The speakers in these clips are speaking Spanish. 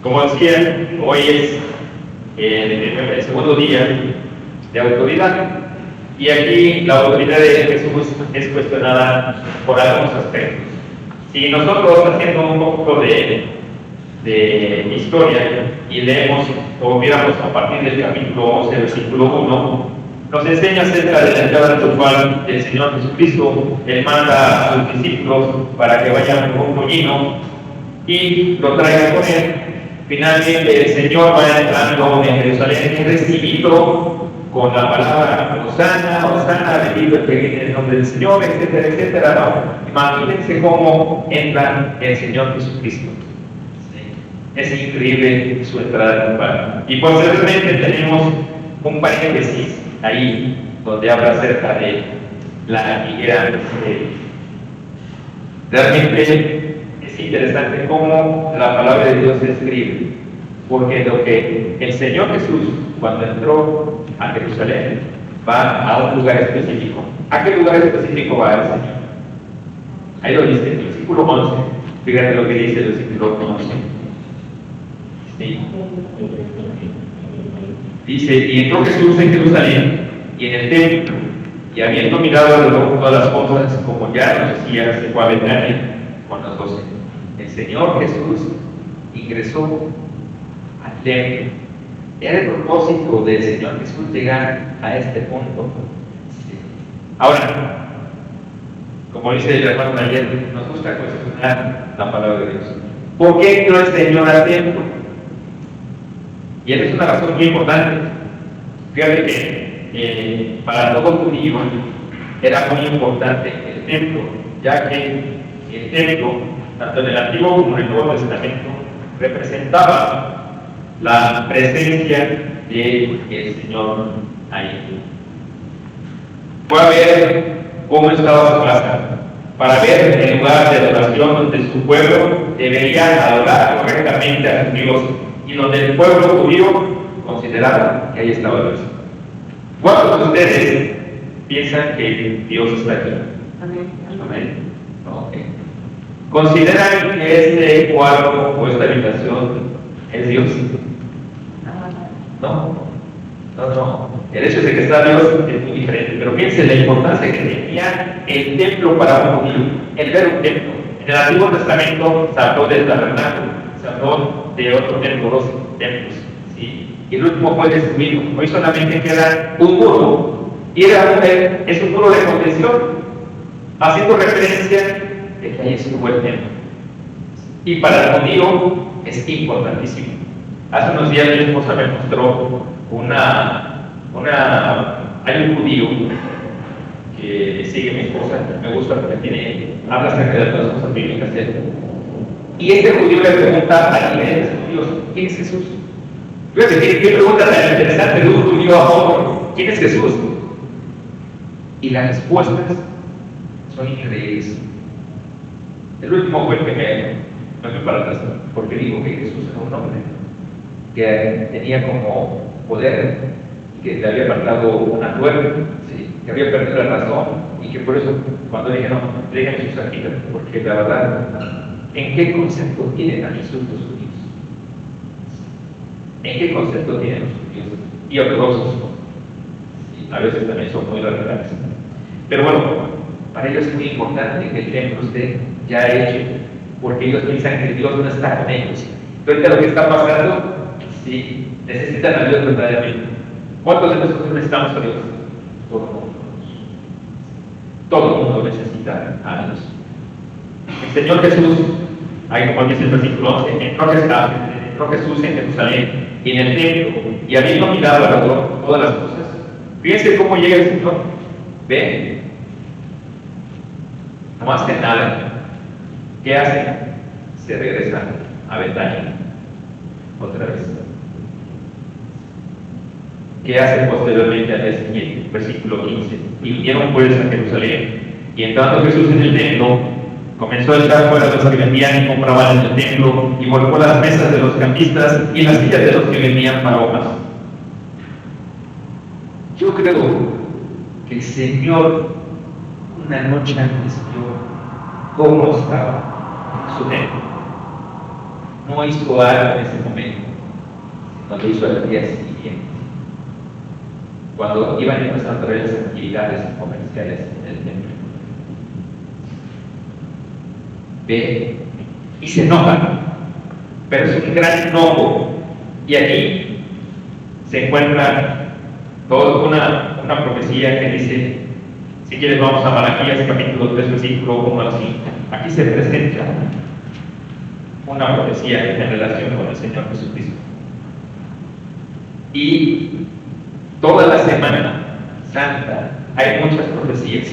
Como decía, hoy es el segundo día de autoridad, y aquí la autoridad de Jesús es cuestionada por algunos aspectos. Si nosotros, haciendo un poco de historia y leemos o viéramos a partir del capítulo 11, versículo 1, nos enseña acerca de la entrada triunfal del Señor Jesucristo. Él manda a sus discípulos para que vayan con un pollino y lo traigan con él. Finalmente el Señor va entrando en Jerusalén, es recibido con la palabra Hosana, Hosana, bendito el que viene en el nombre del Señor, etcétera, etcétera. No, imagínense cómo entra el Señor Jesucristo. Es increíble su entrada triunfal. Y posteriormente tenemos un paréntesis ahí donde habla acerca de la higuera. Realmente es interesante cómo la palabra de Dios se escribe, porque lo que el Señor Jesús, cuando entró a Jerusalén, va a un lugar específico. ¿A qué lugar específico va el Señor? Ahí lo dice, el versículo 11. Fíjate lo que dice el versículo 11. Sí. Dice, y entró Jesús en Jerusalén y en el templo, y habiendo mirado alrededor todas las cosas, como ya nos decía, se fue a Betania con los 12. El Señor Jesús ingresó al templo. Era el propósito del Señor Jesús llegar a este punto. Sí. Ahora, como dice el hermano ayer, nos gusta cuestionar la palabra de Dios. ¿Por qué entró el Señor al templo? Y esa es una razón muy importante. Fíjate que para todo judío era muy importante el templo, ya que el templo, tanto en el Antiguo como en el Nuevo Testamento, representaba la presencia del Señor ahí. Fue a ver cómo estaba su casa, para ver el lugar de adoración donde su pueblo debería adorar correctamente a Dios, y donde el pueblo judío consideraba que ahí estaba Dios. ¿Cuántos de ustedes piensan que Dios está aquí? Amén. Okay. ¿Consideran que este cuarto o esta habitación es Dios? No. El hecho de que está Dios es muy diferente, pero piensen la importancia que tenía el templo para un judío, el ver un templo. En el Antiguo Testamento se habló del tabernáculo, se habló de otro templo, dos templos, ¿sí? Y el último fue destruido. Hoy solamente queda un muro, y es un muro de contención, haciendo referencia de que ahí estuvo el templo. Y para el judío es importantísimo. Hace unos días mi esposa me mostró hay un judío que sigue mi esposa, me gusta porque habla acerca de todas las cosas bíblicas. Y este judío le pregunta a la iglesia de los judíos, ¿quién es Jesús? Fíjate, ¿qué pregunta tan interesante de un judío a otro? ¿Quién es Jesús? Y las respuestas son increíbles. El último fue el que me fui para atrás, porque digo que Jesús era un hombre que tenía como poder, que le había apartado una nueva, ¿sí? Que había perdido la razón, y que por eso cuando dije no, déjenme sus aquí, porque la verdad, ¿en qué concepto tienen a Jesús los judíos? ¿En qué concepto tienen los judíos? Y ortodoxos, ¿sí? A veces también son muy radicales. Pero bueno, para ellos es muy importante que el templo esté ya hecho, porque ellos piensan que Dios no está con ellos. Entonces, lo que está pasando, sí, necesitan a Dios verdaderamente. ¿Cuántos de nosotros necesitamos a Dios? Todo el mundo necesita a Dios. El Señor Jesús, ahí como dice el versículo 11, entró Jesús en Jerusalén y en el templo, y habiendo mirado alrededor todas las cosas, fíjense cómo llega el Señor. Ve, no hace nada. ¿Qué hace? Se regresa a Betania otra vez. ¿Qué hace posteriormente al día siguiente? Versículo 15. Y vinieron pues a Jerusalén, y entrando Jesús en el templo, comenzó a echar fuera a los que vendían y compraban en el templo, y volcó las mesas de los cambistas y las sillas de los que vendían palomas. Yo creo que el Señor, una noche antes, vio cómo estaba su templo. no hizo algo en ese momento, sino lo hizo al día siguiente, cuando iban empezando a ver las actividades comerciales en el templo. Ve y se enojan, pero es un gran enojo, y aquí se encuentra toda una profecía que dice, si quieres vamos a Malaquías capítulo 3 versículo 1 al 5. Aquí se presenta una profecía en relación con el Señor Jesucristo. Y toda la Semana Santa hay muchas profecías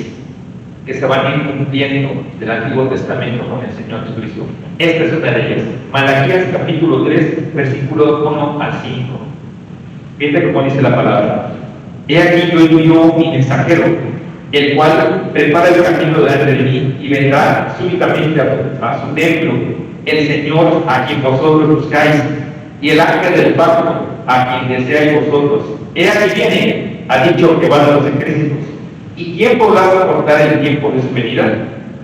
que se van a ir cumpliendo del Antiguo Testamento con el Señor Jesucristo. Esta es una de ellas. Malaquías capítulo 3 versículo 1 al 5. Fíjate cómo dice la palabra. He aquí yo envío mi mensajero, el cual prepara el camino delante de mí, y vendrá súbitamente a su templo el Señor a quien vosotros buscáis, y el ángel del pacto a quien deseáis vosotros. He aquí viene, ha dicho Jehová de los ejércitos. ¿Y quién podrá soportar el tiempo de su venida?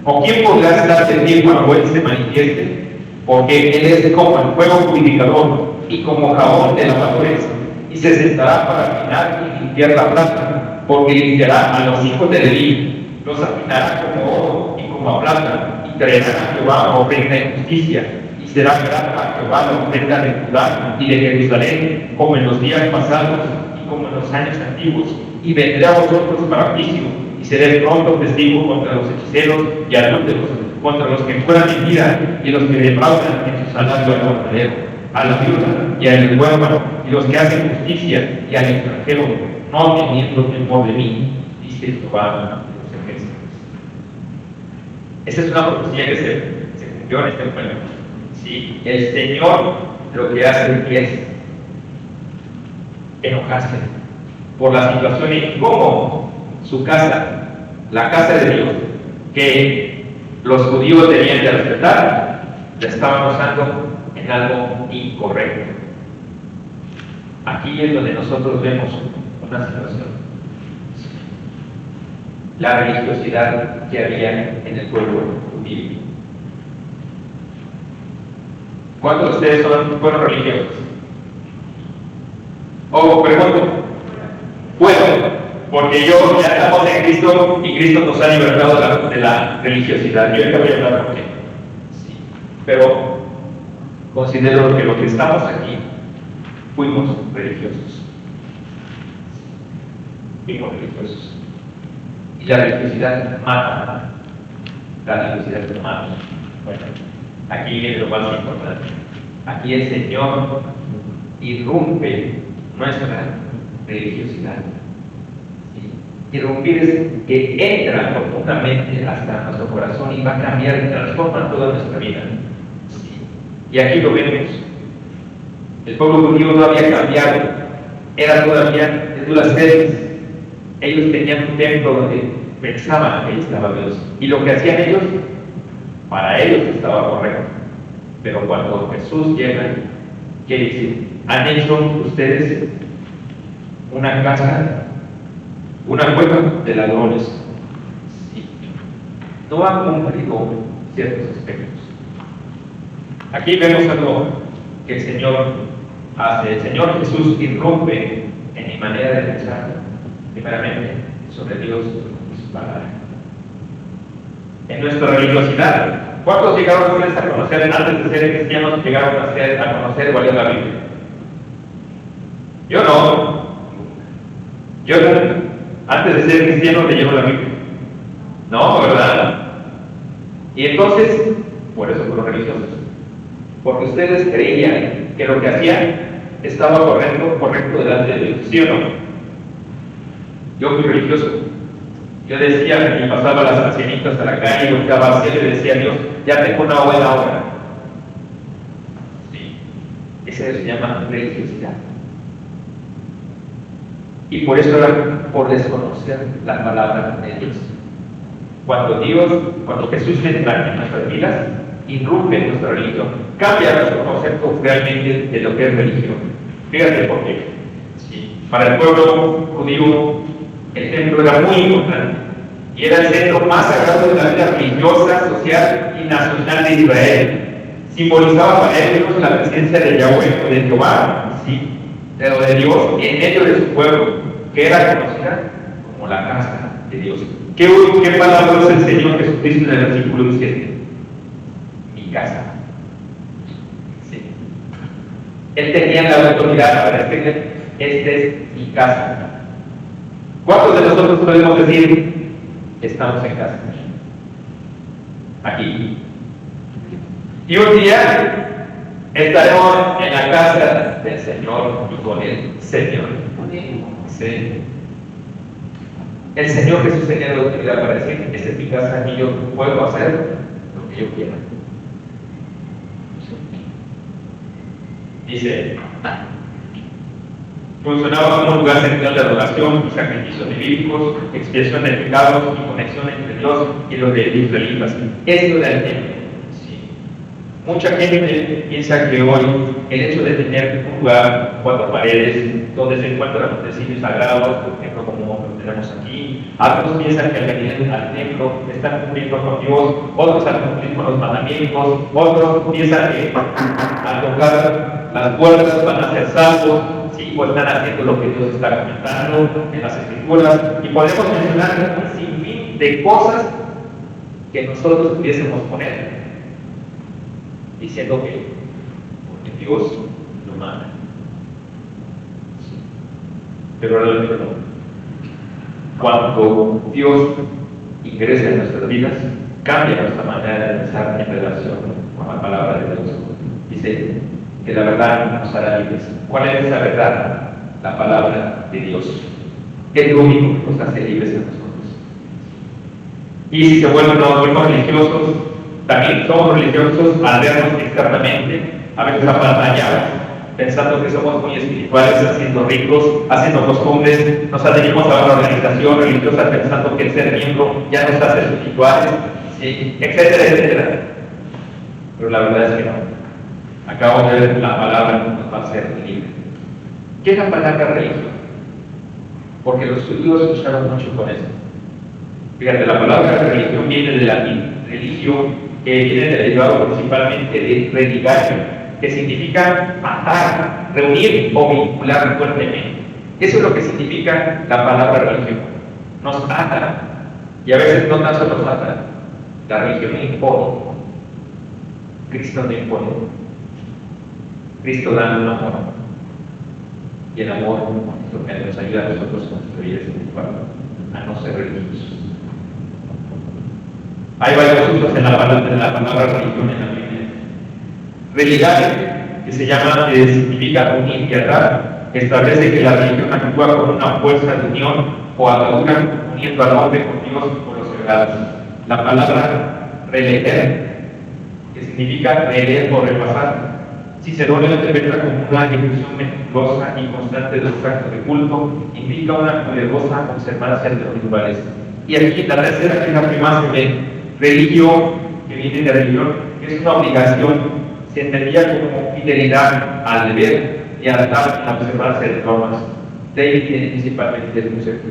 ¿O quién podrá estar el tiempo cuando él se manifieste? Porque él es como el fuego purificador y como jabón de lavadores, y se sentará para afinar y limpiar la plata, porque limpiará a los hijos de Leví, los afinará como oro y como a plata, y traerá a Jehová ofrenda en justicia, y será grata a Jehová la ofrenda de Judá y de Jerusalén, como en los días pasados y como en los años antiguos, y vendré a vosotros para juicio, y seré pronto testigo contra los hechiceros y adúlteros, contra los que juegan mentira y los que defraudan en su salario al jornalero, a la viuda y al huérfano, y los que hacen justicia y al extranjero, no teniendo temor de mí, dice Jehová de los ejércitos. Esa es una profecía que se cumplió en este pueblo. ¿Sí? El Señor lo que hace es enojarse por la situación y cómo su casa, la casa de Dios, que los judíos tenían que respetar, la estaban usando en algo incorrecto. Aquí es donde nosotros vemos una situación. La religiosidad que había en el pueblo judío. ¿Cuántos de ustedes fueron religiosos? O pregunto, bueno, porque ya estamos en Cristo y Cristo nos ha libertado de la religiosidad. Yo ahorita voy a hablar por qué. Sí. Pero considero que los que estamos aquí fuimos religiosos. Fuimos religiosos. Y la religiosidad mata. La religiosidad mata. Bueno, aquí viene lo más importante. Aquí el Señor irrumpe nuestra religiosidad. ¿Sí? Irrumpir es que entra profundamente hasta nuestro corazón y va a cambiar y transforma toda nuestra vida. ¿Sí? Y aquí lo vemos. El pueblo judío no había cambiado, era todavía de duras veces. Ellos tenían un templo donde pensaban que ahí estaba Dios. Y lo que hacían ellos, para ellos estaba correcto. Pero cuando Jesús llega, ¿qué dice? Han hecho ustedes una casa, una cueva de ladrones. Sí. No han cumplido ciertos aspectos. Aquí vemos algo que el Señor hace. El Señor Jesús irrumpe en mi manera de pensar, primeramente, sobre Dios y su palabra. En nuestra religiosidad, ¿cuántos llegaron ustedes a conocer, antes de ser cristianos, llegaron a conocer cuál es la Biblia? Yo no. Yo antes de ser cristiano leyeron la Biblia. No, ¿verdad? Y entonces, por eso fueron religiosos. Porque ustedes creían que lo que hacían estaba correcto delante de Dios. ¿Sí o no? Yo fui religioso. Yo decía que pasaba las ancianitas a la calle y buscaba al cielo y decía a Dios, ya tengo una buena obra. Sí. Eso se llama religiosidad. Y por eso era por desconocer la palabra de Dios. Cuando Jesús entra en nuestras vidas, irrumpe en nuestra religión, cambia nuestro concepto realmente de lo que es religión. Fíjate por qué. Sí. Para el pueblo judío, el templo era muy importante y era el centro más sagrado de la vida religiosa, social y nacional de Israel. simbolizaba para ellos la presencia de Yahweh, de Jehová, ¿sí? Pero de Dios en medio de su pueblo, que era conocida como la casa de Dios. ¿Qué palabra usa el Señor Jesucristo en el versículo 7? Mi casa. Sí. Él tenía la autoridad para decirle, esta es mi casa. ¿Cuántos de nosotros podemos decir, estamos en casa? Aquí. Y un día estaremos en la casa del Señor y con el Señor. Sí. El Señor Jesús tenía la autoridad para decir, esta es mi casa y yo puedo hacer lo que yo quiera. Dice, funcionaba como un lugar central de adoración y sacrificios bíblicos, expiación de pecados y conexión entre Dios y los de israelitas. Esto era el templo. Sí. Mucha gente piensa que hoy el hecho de tener un lugar, 4 paredes, donde se encuentran los utensilios sagrados, por ejemplo, como lo tenemos aquí, algunos piensan que al venir al templo están cumpliendo con Dios, otros al cumplir con los mandamientos, otros piensan que al tocar las puertas van a ser salvos, ¿sí? O están haciendo lo que Dios está comentando en las Escrituras, y podemos mencionar un sinfín de cosas que nosotros pudiésemos poner, diciendo que porque Dios lo manda. Sí. Pero realmente no. Cuando Dios ingresa en nuestras vidas, cambia nuestra manera de pensar en relación con la palabra de Dios. Dice que la verdad nos hará libres. ¿Cuál es esa verdad? La palabra de Dios. Es lo único que nos hace libres a nosotros. Y si se vuelven religiosos, también somos religiosos al vernos externamente, a veces apantallados, pensando que somos muy espirituales, haciendo ricos, haciendo costumbres, nos adherimos a una organización religiosa pensando que el ser miembro ya nos hace espirituales, ¿sí? Etcétera, etcétera. Pero la verdad es que no. Acabamos de ver la palabra que nos va a hacer libre. ¿Qué es la palabra religión? Porque los judíos lucharon mucho con eso. Fíjate, la palabra religión viene del latín, religio, que viene derivado principalmente de religario, que significa atar, reunir o vincular fuertemente. Eso es lo que significa la palabra religión. Nos ata, y a veces no tan solo nos ata, la religión impone. Cristo no impone. Cristo da un amor. Y el amor es lo que nos ayuda a nosotros a construir este espiritual, a no ser religiosos. Hay varios usos en la palabra religión en la Biblia. Religar, que significa unir y atar, establece que la religión actúa con una fuerza de unión o atadura, uniendo al hombre con Dios y con los sagrados. La palabra releer, que significa releer o repasar, Cicerón lo interpreta como una ejecución meticulosa y constante de los actos de culto, implica una cuidadosa observancia de los rituales. Y aquí la tercera, que es la que más se ve, religión, que viene de religión, que es una obligación, se entendía como fidelidad al deber y a la observancia de normas. De ahí viene principalmente el concepto.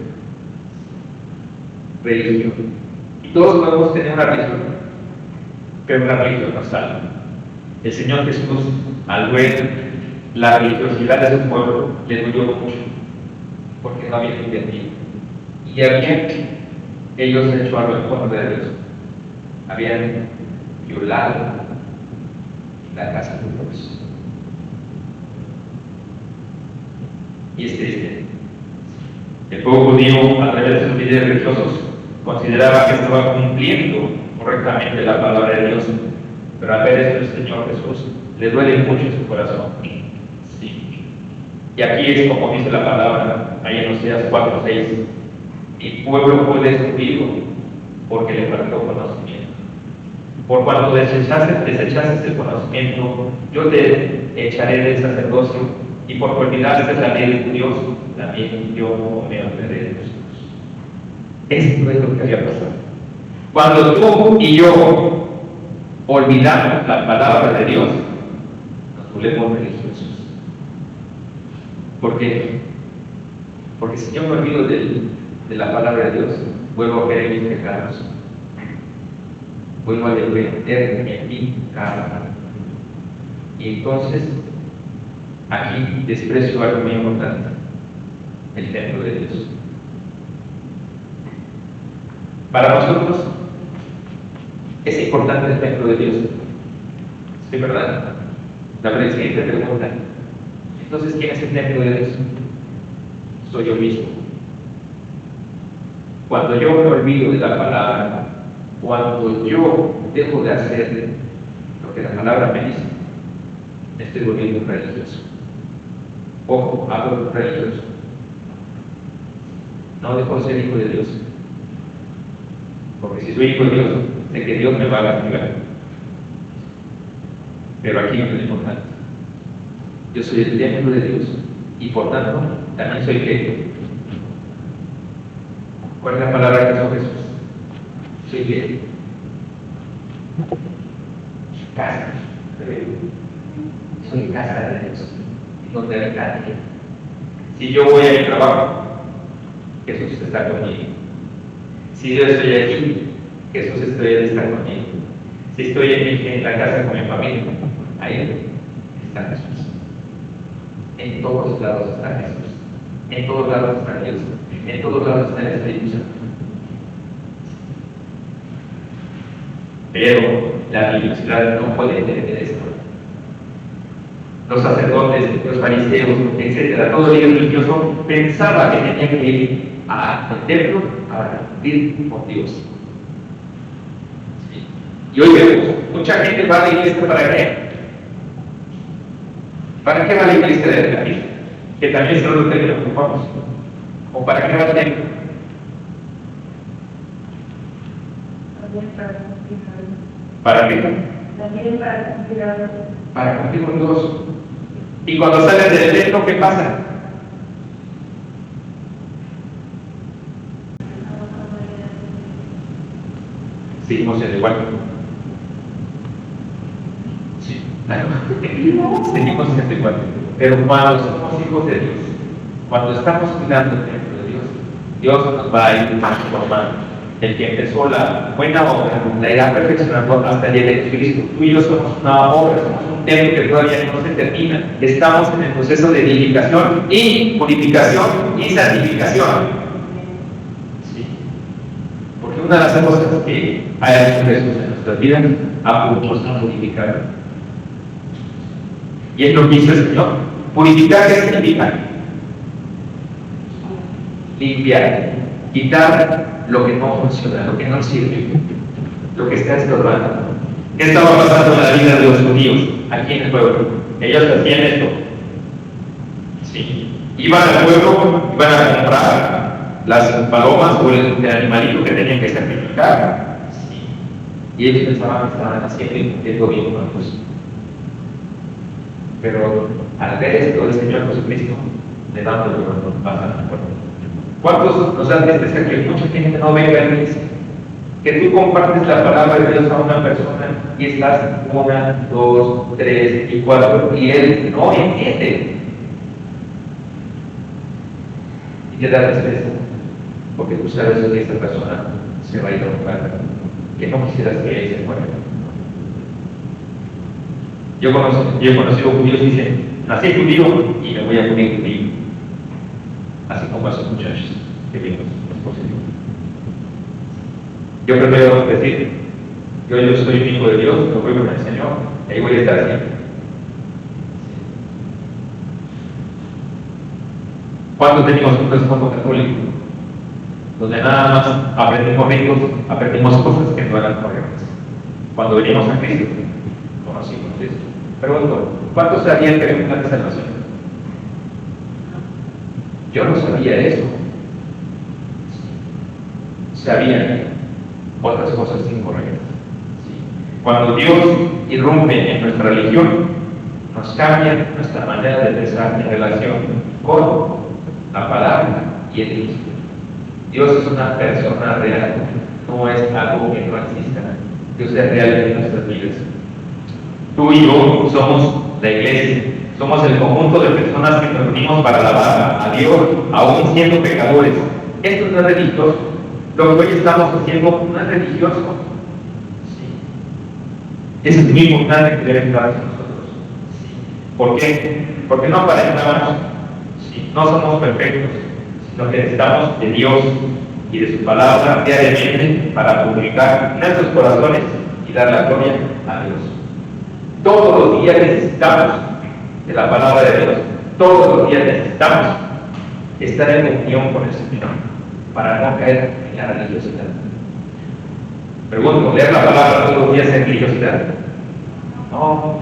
Religión. Y todos podemos tener una religión, pero una religión no salva. El Señor Jesús, al ver la religiosidad de su pueblo, le dolió mucho, porque no había entendido. Y habían ellos hecho algo en contra de Dios. Habían violado la casa de Dios. Y es triste. El pueblo judío, a través de sus líderes religiosos, consideraba que estaba cumpliendo correctamente la palabra de Dios, pero al ver esto el Señor Jesús le duele mucho en su corazón. Sí. Y aquí es como dice la palabra, ahí en Oseas 4:6, mi pueblo fue destruido porque le faltó conocimiento. Por cuanto desechaste el conocimiento, yo te echaré del sacerdocio, y por olvidarse la ley de tu Dios, también yo me olvidaré de tus hijos. Esto es lo que había pasado. Cuando tú y yo olvidamos la palabra de Dios, nos volvemos religiosos. ¿Por qué? Porque si yo me olvido de la palabra de Dios, vuelvo a querer mis pecados. Vuelvo a depender en mi carne. Y entonces, aquí desprecio algo muy importante: el templo de Dios. Para nosotros es importante el templo de Dios. ¿Sí, verdad? La siguiente pregunta: entonces, ¿quién es el templo de Dios? Soy yo mismo. Cuando yo me olvido de la palabra, cuando yo dejo de hacer lo que la palabra me dice, me estoy volviendo religioso. Ojo, hablo religioso. No dejo de ser hijo de Dios. Porque si soy hijo de Dios, sé que Dios me va a castigar. Pero aquí no es importante. Yo soy el templo de Dios y por tanto también soy qué. ¿Cuál es la palabra que usó Jesús? Soy qué. Casa. Soy casa de Dios, donde habita Dios. Si yo voy a mi trabajo, Jesús está conmigo. Si yo estoy aquí, Jesús está conmigo. Si estoy en la casa con mi familia, ahí está Jesús. En todos lados está Jesús. En todos lados está Dios. En todos lados está el Espíritu Santo. Pero la religiosidad no puede entender esto. Los sacerdotes, los fariseos, etc., todo el religioso pensaba que tenía que ir al templo para cumplir con Dios. ¿Sí? Y hoy vemos, mucha gente va a la iglesia ¿para qué? ¿Para qué va a la iglesia de la vida? Que también es lo que nos ocupamos. ¿O para qué va al templo? ¿Para qué? Para cumplir con Dios. Y cuando sales del templo, ¿qué pasa? Seguimos en el igual. Sí, claro. Seguimos en el igual. Pero cuando somos hijos de Dios, cuando estamos cuidando el templo de Dios, Dios nos va a ir transformando. El que empezó la buena obra, la irá perfeccionando hasta el día de Cristo. Tú y yo somos una obra, somos un templo que todavía no se termina. Estamos en el proceso de edificación y purificación y santificación. Sí. Porque una de las cosas que hay en Jesús en nuestras vidas, a puntos a purificar. Y es lo que hizo el Señor. Purificar, ¿qué significa? Limpiar, quitar lo que no funciona, lo que no sirve, lo que está estorbando. ¿Qué estaba pasando en la vida de los judíos aquí en el pueblo? Ellos hacían esto. Sí. Iban al pueblo, iban a comprar las palomas o el animalito que tenían que sacrificar. Sí. Y ellos pensaban que estaban haciendo el gobierno. Pues. Pero al ver esto del Señor Jesucristo, le damos el gobierno, pasan al pueblo. ¿Cuántos nos dan tristeza que mucha gente no venga a la iglesia? Que tú compartes la palabra de Dios a una persona y estás 1, 2, 3 y 4 y él no entiende. Y te da tristeza porque tú sabes que esta persona se va a ir a un lugar que no quisieras que él se fuera. Yo he conocido judíos que dicen: nací judío y me voy a morir judío. Así como esos muchachos que vimos en posible. Yo prefiero decir: yo soy un hijo de Dios, me voy con el Señor, y ahí voy a estar siempre. ¿Cuántos venimos un trasfondo católico? Donde nada más aprendimos ritos, aprendimos cosas que no eran correctas. Cuando venimos a Cristo, conocimos esto. Pregunto: ¿cuántos sabían que había un plan de salvación? Yo no sabía eso. Sabían otras cosas incorrectas. ¿Sí? Cuando Dios irrumpe en nuestra religión, nos cambia nuestra manera de pensar en relación con la palabra y el Cristo. Dios es una persona real, no es algo que no exista. Dios es real en nuestras vidas. Tú y yo somos la iglesia. Somos el conjunto de personas que nos reunimos para alabar a Dios, aún siendo pecadores. Esto no es religioso. Lo que hoy estamos haciendo no es religioso. Sí. Eso es muy importante que debe estar en nosotros. ¿Por qué? Porque no aparentamos, ¿sí? No somos perfectos, sino que necesitamos de Dios y de su palabra diariamente para purificar nuestros corazones y dar la gloria a Dios. Todos los días necesitamos de la palabra de Dios. Todos los días necesitamos estar en comunión con el Señor para no caer en la religiosidad. Pregunto, ¿leer la palabra todos los días es religiosidad? No.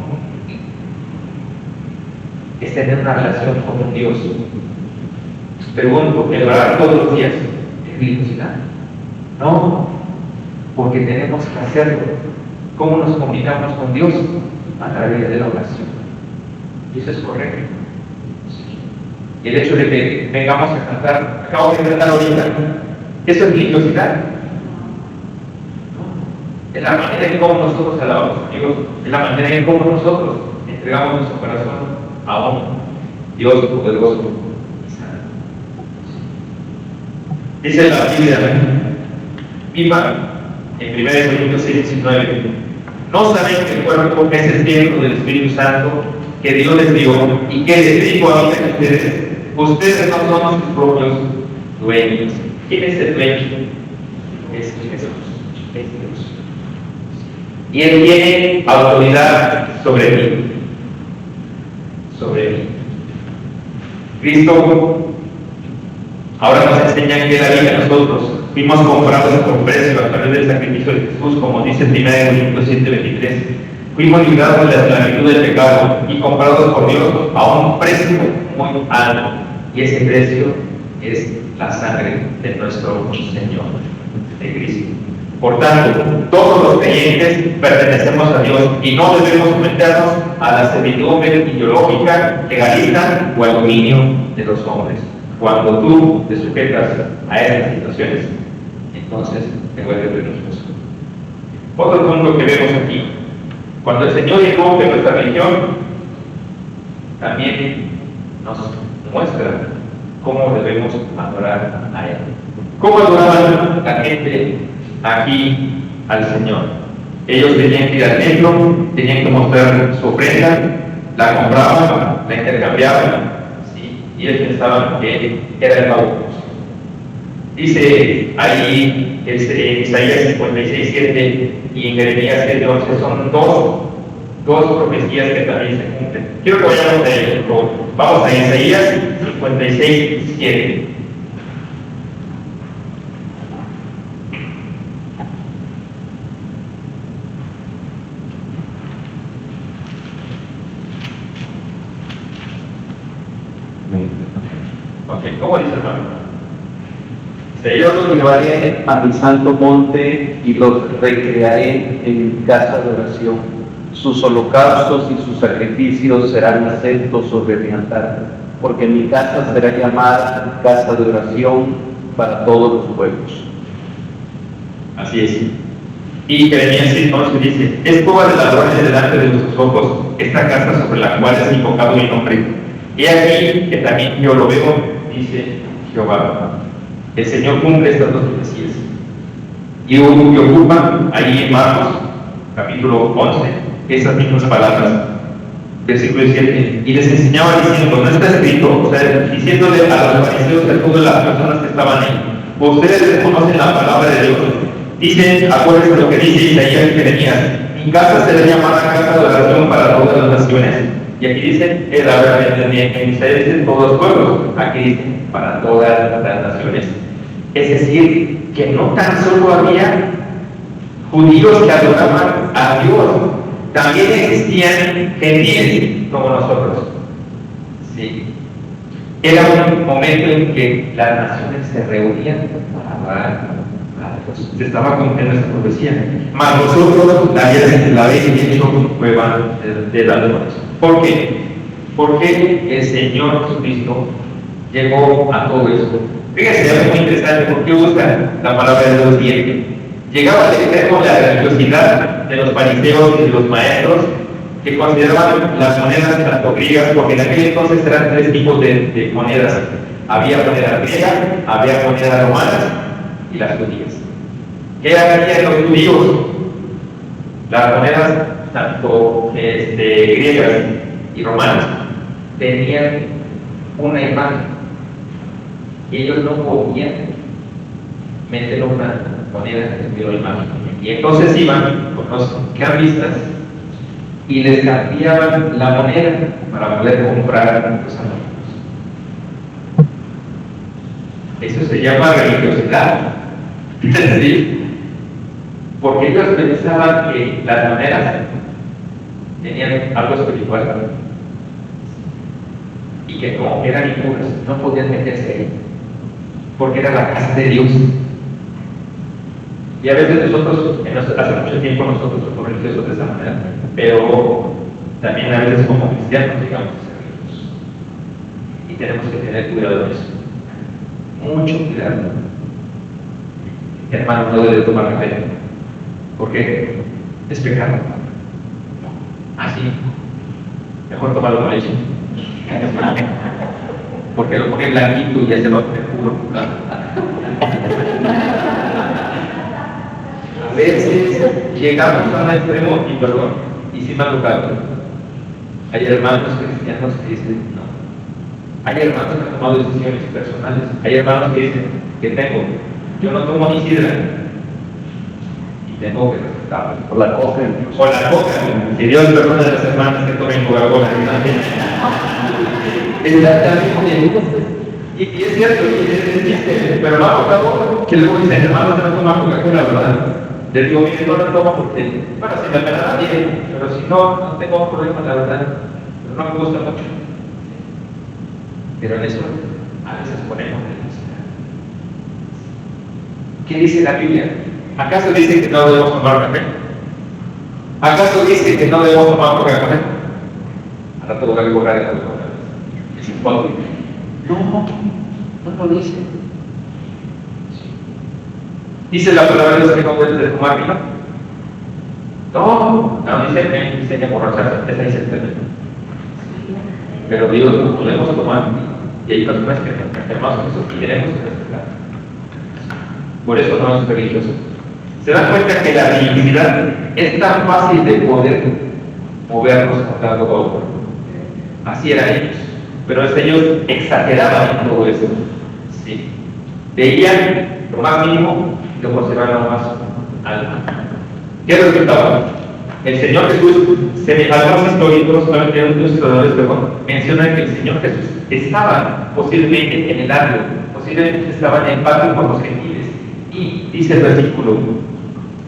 Es tener una relación con Dios. Pregunto, ¿el orar todos los días es religiosidad? No, porque tenemos que hacerlo. ¿Cómo nos comunicamos con Dios? A través de la oración. Y eso es correcto. Sí. Y el hecho de que vengamos a cantar, acabo de cantar ahorita, ¿eso es religiosidad? Es la manera en cómo nosotros alabamos a Dios, es la manera en cómo nosotros entregamos nuestro corazón a un Dios poderoso y santo. Dice la Biblia, viva en 1 Corintios 6:19. ¿No saben que el cuerpo es el templo del Espíritu Santo que Dios les dio y que el Espíritu habita en ustedes? Ustedes no son sus propios dueños. ¿Quién es el dueño? Es Jesús. Es Dios. Y Él tiene autoridad sobre mí. Sobre mí. Cristo ahora nos enseña que la vida de nosotros fuimos comprados por precio a través del sacrificio de Jesús, como dice 1 Corintios 7:23. Fuimos librados de la esclavitud del pecado y comprados por Dios a un precio muy alto. Y ese precio es la sangre de nuestro Señor, de Cristo. Por tanto, todos los creyentes pertenecemos a Dios y no debemos someternos a la servidumbre ideológica, legalista o al dominio de los hombres. Cuando tú te sujetas a estas situaciones, entonces te vuelves religioso. Otro punto que vemos aquí, cuando el Señor dijo que nuestra religión también nos muestra cómo debemos adorar a Él. ¿Cómo adoraban la gente aquí al Señor? Ellos tenían que ir al templo, tenían que mostrar su ofrenda, la compraban, la intercambiaban, ¿sí? Y ellos pensaban que era el pago. Dice ahí en Isaías 56:7 y en Jeremías 7:11, son dos profecías que también se cumplen. Quiero que vayamos a ellos, por favor. Vamos a Isaías 56:7. Ok, ¿cómo dice, hermano? Yo los llevaré a mi santo monte y los recrearé en mi casa de oración. Sus holocaustos y sus sacrificios serán aceptos sobre mi altar, porque mi casa será llamada casa de oración para todos los pueblos. Así es. Y Jeremías 6:11 dice: es prueba de ladrones delante de nuestros ojos esta casa sobre la cual es invocado mi nombre. He aquí que también yo lo veo, dice Jehová. El Señor cumple estas dos profecías. Y ocupan ahí en Marcos, capítulo 11, esas mismas palabras. Versículo 17. Y les enseñaba diciendo: no está escrito, o sea, diciéndole a los fariseos y a todas las personas que estaban ahí: ustedes desconocen la palabra de Dios. Dicen, acuérdense de lo que dice Isaías y Jeremías: mi casa será llamada casa de oración para todas las naciones. Y aquí dicen, en Isaías dicen todos los pueblos, aquí dicen para todas las naciones. Es decir, que no tan solo había judíos que adoraban a Dios, también existían gentiles como nosotros. Sí. Era un momento en que las naciones se reunían para adorar a Dios. Se estaba cumpliendo esta profecía. Mas nosotros la habéis hecho cueva de ladrones. ¿Por qué? Porque el Señor Jesucristo llegó a todo esto. Fíjense, es muy interesante porque usa la palabra de Dios bien. Llegaba al extremo de la religiosidad de los fariseos y de los maestros que consideraban las monedas tanto griegas, porque en aquel entonces eran tres tipos de monedas. Había moneda griega, había monedas romanas y las judías. ¿Qué hacían los judíos? Las monedas tanto griegas y romanos tenían una imagen y ellos no podían meter una moneda en el la imagen. Y entonces iban con los cambistas y les cambiaban la moneda para poder comprar los alimentos. Eso se llama religiosidad. ¿Sí? Porque ellos pensaban que las monedas tenían algo espiritual y que no eran impuras, no podían meterse ahí, porque era la casa de Dios. Y a veces nosotros, hace mucho tiempo nosotros somos religiosos de esa manera, pero también a veces como cristianos llegamos a ser religiosos. Y tenemos que tener cuidado en eso. Mucho cuidado. Hermano, no debe tomar café. ¿Por qué? Es pecado. Así. Mejor tomarlo con leche. Porque lo pone blanquito y ya se lo pone puro. A veces llegamos a un extremo y perdón, y sin mal tocado. Hay hermanos cristianos que dicen no. Hay hermanos que han tomado decisiones personales. Hay hermanos que dicen que yo no tomo ni sidra y tengo que respetarlo. Por la coca. O la coca. Que Dios perdone a las hermanas que tomen Coca-Cola. Exactamente. Y es cierto, pero no ha tocado que luego dicen, hermanos, no toman Coca-Cola, ¿verdad? Les digo, mire, no la tomo porque, bueno, si me da bien, pero si no, no tengo problema, la verdad, pero no me gusta mucho. Pero en eso a veces ponemos necesidad. ¿Qué dice la Biblia? ¿Acaso dice que no debemos tomar café? ¿Acaso dice que no debemos tomar Coca-Cola? Ahora tengo que borrar el alcohol. Es imposible. No lo dice. ¿Dice la palabra de Dios que no debes de tomar vino? No, dice que enseña a borracharse. Esa dice el término. Pero Dios no podemos tomar. Y hay personas que hermanos que queremos respetar. Por eso no somos religiosos. Se dan cuenta que la religiosidad es tan fácil de poder movernos contando a otro. Así eran ellos. Pero el Señor exageraba en todo eso. Sí. Veían lo más mínimo y lo consideraban lo más alto. ¿Qué resultaba? El Señor Jesús, algunos historiadores mencionan que el Señor Jesús estaba posiblemente en el árbol, posiblemente estaba en el patio con los gentiles. Y dice el versículo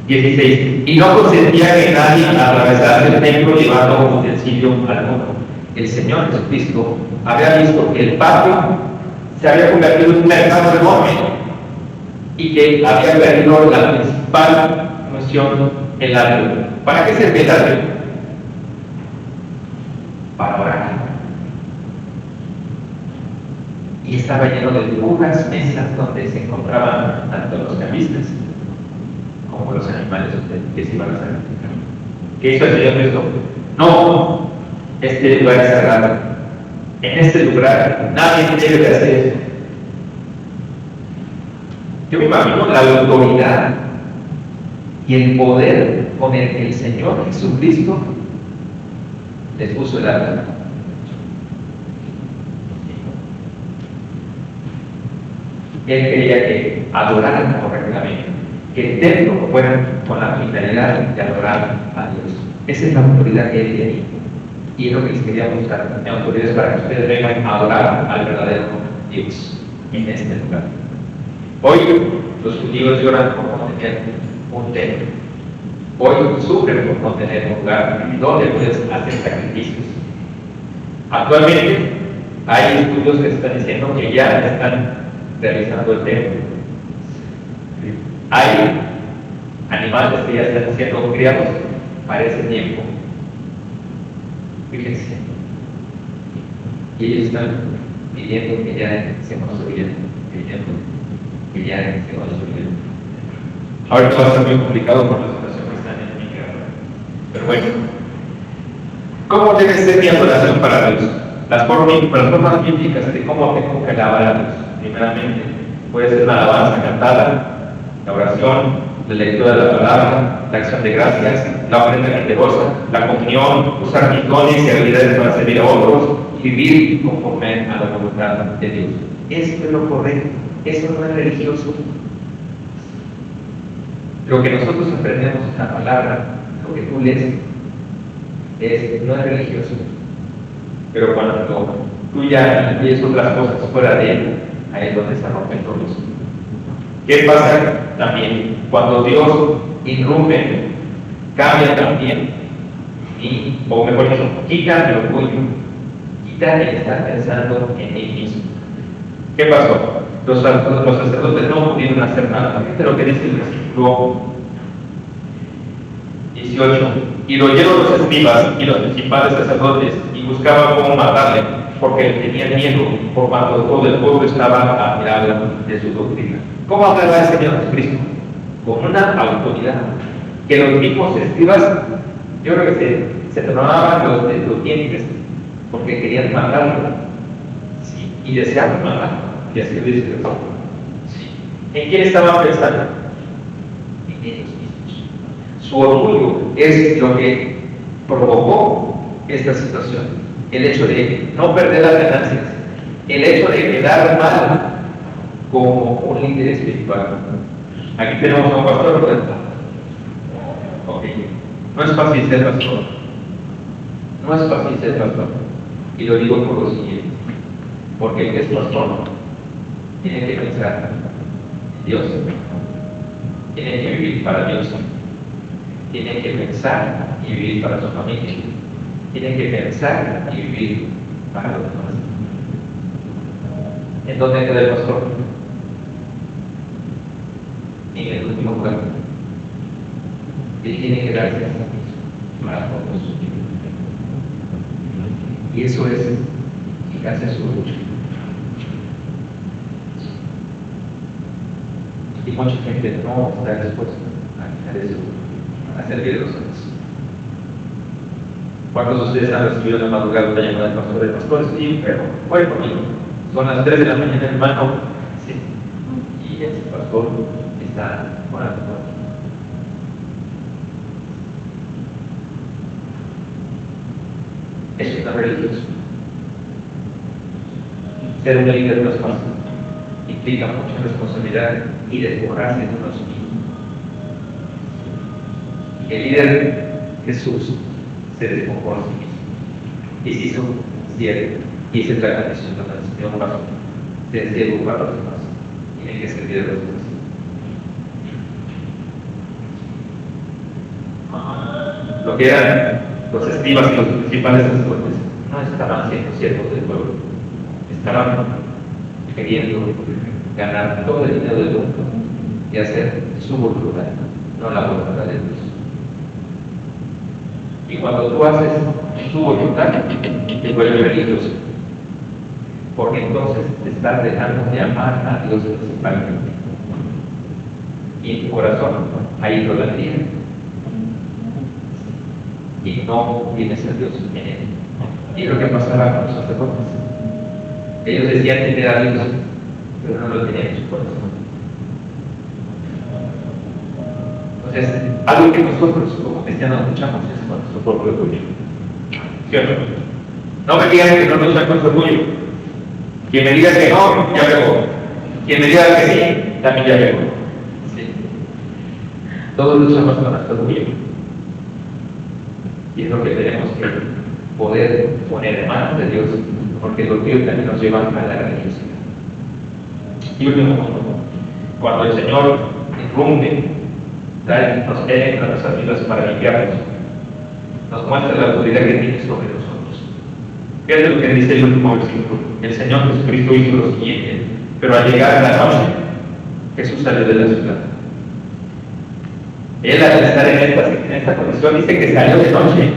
16, y no consentía que nadie atravesase el templo llevando un utensilio alguno. El Señor Jesucristo había visto que el patio se había convertido en un mercado enorme y que había perdido la principal función, el árbol. ¿Para qué servía el árbol? Para orar. Y estaba lleno de puras mesas donde se encontraban tanto los cambistas como los animales que se iban a sacrificar. ¿Qué hizo el Señor Cristo? No, este lugar es sagrado. En este lugar nadie debe de hacer eso. Yo me imagino la autoridad y el poder con el que el Señor Jesucristo les puso el alma. Él quería que adoraran correctamente, que el templo fuera con la finalidad de adorar a Dios. Esa es la autoridad que él tenía. Y es lo que les quería mostrar, la autoridad es para que ustedes vengan a adorar al verdadero Dios en este lugar. Hoy los judíos lloran por no tener un templo. Hoy sufren por no tener un lugar donde puedes hacer sacrificios. Actualmente hay estudios que están diciendo que ya están realizando el templo. Hay animales que ya están siendo criados para ese tiempo. Fíjense. Y ellos están pidiendo que ya se construyan el templo, que ya se construyan. Ahora va a ser muy complicado por la situación que están en mi guerra. Pero bueno, ¿cómo debe ser mi adoración para Dios? Las formas bíblicas de cómo tengo que alabar a Dios. Primeramente, puede ser una alabanza cantada, la oración, la lectura de la palabra, la acción de gracias, la ofrenda generosa, la comunión, usar mis dones y habilidades para servir a otros y vivir conforme a la voluntad de Dios. Eso es lo correcto, eso no es religioso. Lo que nosotros aprendemos en la palabra, lo que tú lees, no es religioso. Pero cuando tú ya ves otras cosas fuera de él, ahí es donde se rompen todos. ¿Qué pasa también? Cuando Dios irrumpe, cambia también, o mejor dicho, quita el orgullo, quita el estar pensando en él mismo. ¿Qué pasó? Los sacerdotes no pudieron hacer nada. Fíjate lo que dice el versículo 18. Y lo oyeron los escribas y los principales sacerdotes y buscaban cómo matarle, porque tenían miedo por cuanto todo el pueblo estaba admirado de su doctrina. ¿Cómo hablaba el Señor Jesucristo? Con una autoridad que los mismos escribas, yo creo que se tornaban los dientes porque querían matarlo, sí, y deseaban matarlo. Y así lo dice Dios. Sí. ¿En quién estaban pensando? En ellos mismos. Su orgullo es lo que provocó esta situación. El hecho de no perder las ganancias, el hecho de quedar mal como un líder espiritual. Aquí tenemos a un pastor, ¿verdad? Ok. No es fácil ser pastor. No es fácil ser pastor. Y lo digo por lo siguiente. Porque el que es pastor tiene que pensar en Dios. Tiene que vivir para Dios. Tiene que pensar y vivir para su familia. Tiene que pensar y vivir para los demás. ¿En dónde queda el pastor? En el último lugar. Él tiene que darse para todos. Y eso es dedicarse a su lucha. Y mucha gente no está dispuesta a quitar eso, a servir a los demás. ¿Cuántos de ustedes han recibido en la madrugada una llamada del pastor? El pastor, sí, pero oye conmigo. Son las 3 de la mañana, hermano. Sí. Y ese pastor está orando por ti. Eso está religioso. Ser un líder no es fácil. Implica mucha responsabilidad y desborrarse de uno mismo. El líder Jesús se despojó a sí mismo y se hizo siervo y se trata de un paso de siervo para los demás. Tiene que servir a los demás. Lo que eran los escribas y los principales sacerdotes no estaban siendo siervos del pueblo, estaban queriendo ganar todo el dinero del mundo y hacer su voluntad, no la voluntad de Dios. Y cuando tú haces su voluntad, te vuelve religioso, porque entonces te estás dejando de amar a Dios principalmente. Y en tu corazón hay idolatría. Y no tienes a Dios en él. Y lo que pasaba con los sacerdotes. Ellos decían tener a Dios, pero no lo tenían en su corazón. Entonces, algo que nosotros como cristianos luchamos es con nuestro propio orgullo. ¿Cierto? No me digan que no luchan con su orgullo. Quien me diga que no, ya pegó. Quien me diga que sí, también ya pegó. Sí. Todos luchamos con nuestro orgullo. Y es lo que tenemos que poder poner en manos de Dios, porque el orgullo también nos lleva a la religiosidad. Y último punto, cuando el Señor irrumpe, nos entra en nuestras vidas para limpiarnos, nos muestra la autoridad que tiene sobre nosotros. Fíjate lo que dice el último versículo. El Señor Jesucristo hizo lo siguiente, pero al llegar a la noche, Jesús salió de la ciudad. Él al estar en esta condición dice que salió de noche.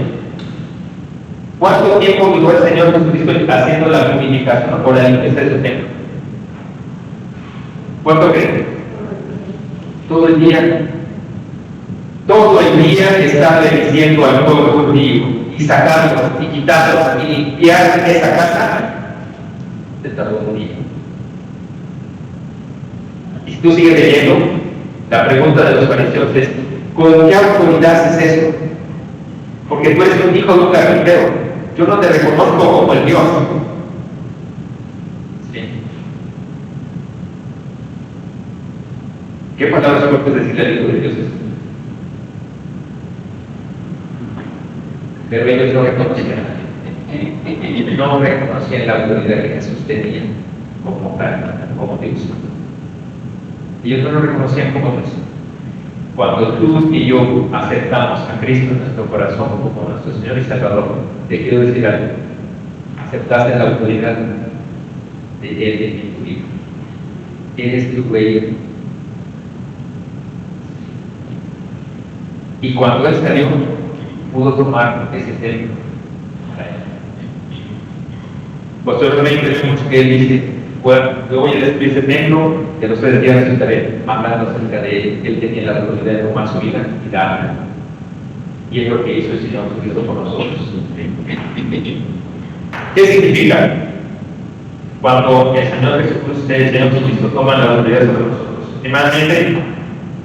¿Cuánto tiempo duró el Señor Jesucristo haciendo la purificación por la limpieza de su templo? ¿Cuánto creen? Todo el día. Todo el día está diciendo al pueblo judío y sacarlos y quitarlos y limpiar esa casa. Se tardó un día. Y si tú sigues leyendo, La pregunta de los fariseos es, ¿con qué autoridad haces eso? Porque tú eres un hijo de un carpintero. Yo no te reconozco como el Dios. ¿Sí? ¿Qué palabras puedes decirle al Hijo de Dios? Pero ellos no reconocían la autoridad que Jesús tenía como tal, como Dios. Ellos no lo reconocían como Dios. Cuando tú y yo aceptamos a Cristo en nuestro corazón como nuestro Señor y Salvador, te quiero decir algo. Aceptaste la autoridad de Él en tu Hijo. Eres tu Rey. Y cuando Él salió, pudo tomar ese templo para Él. Posteriormente vemos que Él dice, bueno, yo voy a destruir ese templo, que los 3 días resucitaré, hablando acerca de Él. Él tenía la autoridad de tomar su vida y darla. Y es lo que hizo el Señor Jesucristo por nosotros. ¿Qué significa? Cuando el Señor Jesucristo toma la autoridad sobre nosotros. Primeramente,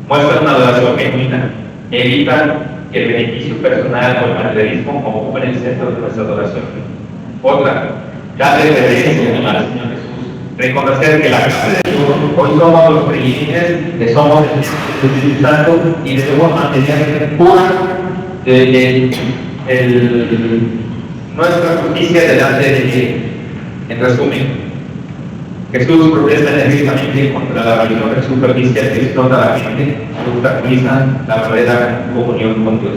muestra una adoración genuina. Evita que el beneficio personal o el materialismo ocupen el centro de nuestra adoración. Otra, darle reverencia al Señor Jesús. Reconocer que la casa de Dios, hoy somos los privilegios, que somos el Espíritu Santo y debemos mantener pura nuestra justicia delante de Él. En resumen, Jesús protesta enérgicamente contra la religión superficial que explota a la gente, obstaculiza la verdadera comunión con Dios.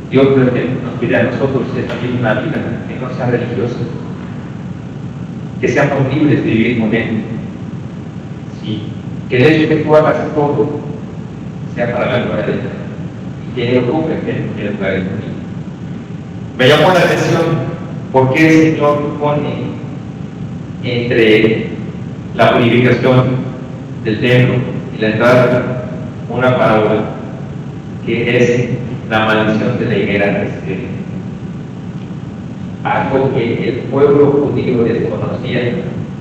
Dios nos pide a nosotros también una vida que no sea religiosa, que seamos libres de vivir con Él. Sí. Que el hecho de que tú hagas todo sea para la gloria de Él y que Él ocupe el lugar de Él. Me llamó la atención por qué el Señor pone entre la purificación del templo y la entrada una parábola que es la maldición de la higuera. Algo que el pueblo judío desconocía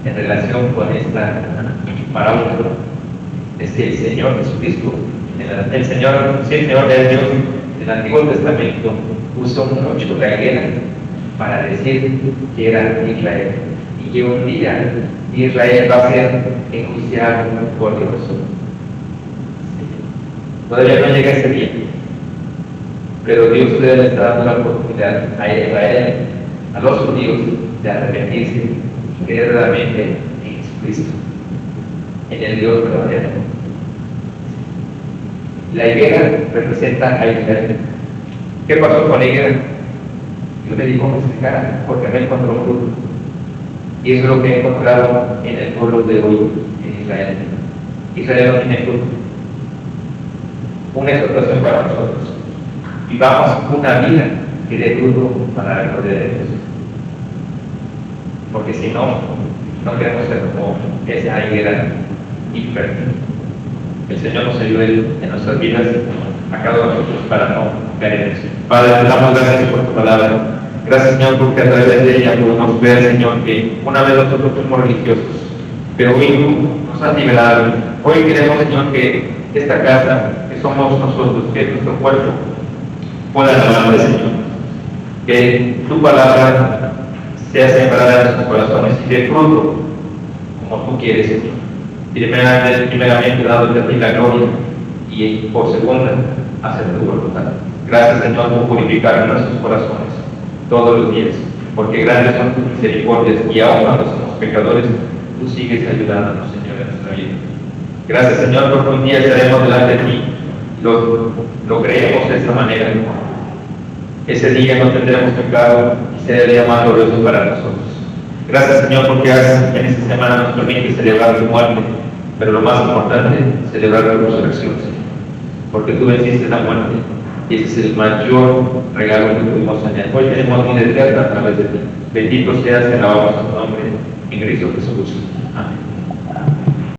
en relación con esta parábola es que el Señor Jesucristo, el Señor de Dios, en el Antiguo Testamento usó mucho la higuera para decir que era Israel y que un día Israel va a ser enjuiciado por Dios. Todavía no llega ese día, pero Dios le está dando la oportunidad a Israel, a los judíos, de arrepentirse y creer realmente en Jesucristo, en el Dios verdadero. La higuera representa a Israel. ¿Qué pasó con la higuera? Yo le digo, me explicara, porque no encontró fruto. Y eso es lo que he encontrado en el pueblo de hoy, en Israel. Israel no tiene fruto. Una exhortación para nosotros. Vivamos una vida que dé fruto para la gloria de Dios. Porque si no, no queremos ser como esa higuera infértil. El Señor nos ayude en nuestras vidas a cada uno de nosotros para no caer en eso. Padre, te damos gracias por tu palabra. Gracias, Señor, porque a través de ella podemos ver, Señor, que una vez nosotros fuimos religiosos, pero hoy tú nos has liberado. Hoy queremos, Señor, que esta casa, que somos nosotros, que nuestro cuerpo, pueda alabar al Señor. Que tu palabra sea sembrada en nuestros corazones y de fruto, como tú quieres, Señor. Primeramente, dado de ti la gloria y por segunda, hacer tu voluntad. Gracias, Señor, por purificar nuestros corazones todos los días, porque grandes son tus misericordias y aún cuando somos pecadores, tú sigues ayudándonos, Señor, en nuestra vida. Gracias, Señor, porque un día estaremos delante de ti. Lo creemos de esta manera. Ese día no tendremos pecado y será el día más glorioso para nosotros. Gracias, Señor, porque en esta semana nos permite celebrar tu muerte, pero lo más importante, celebrar la resurrección, Señor, porque tú venciste la muerte. Y ese es el mayor regalo que pudimos tener. Hoy tenemos vida eterna a través de ti. Bendito seas y alabamos tu nombre en Cristo Jesús. Amén.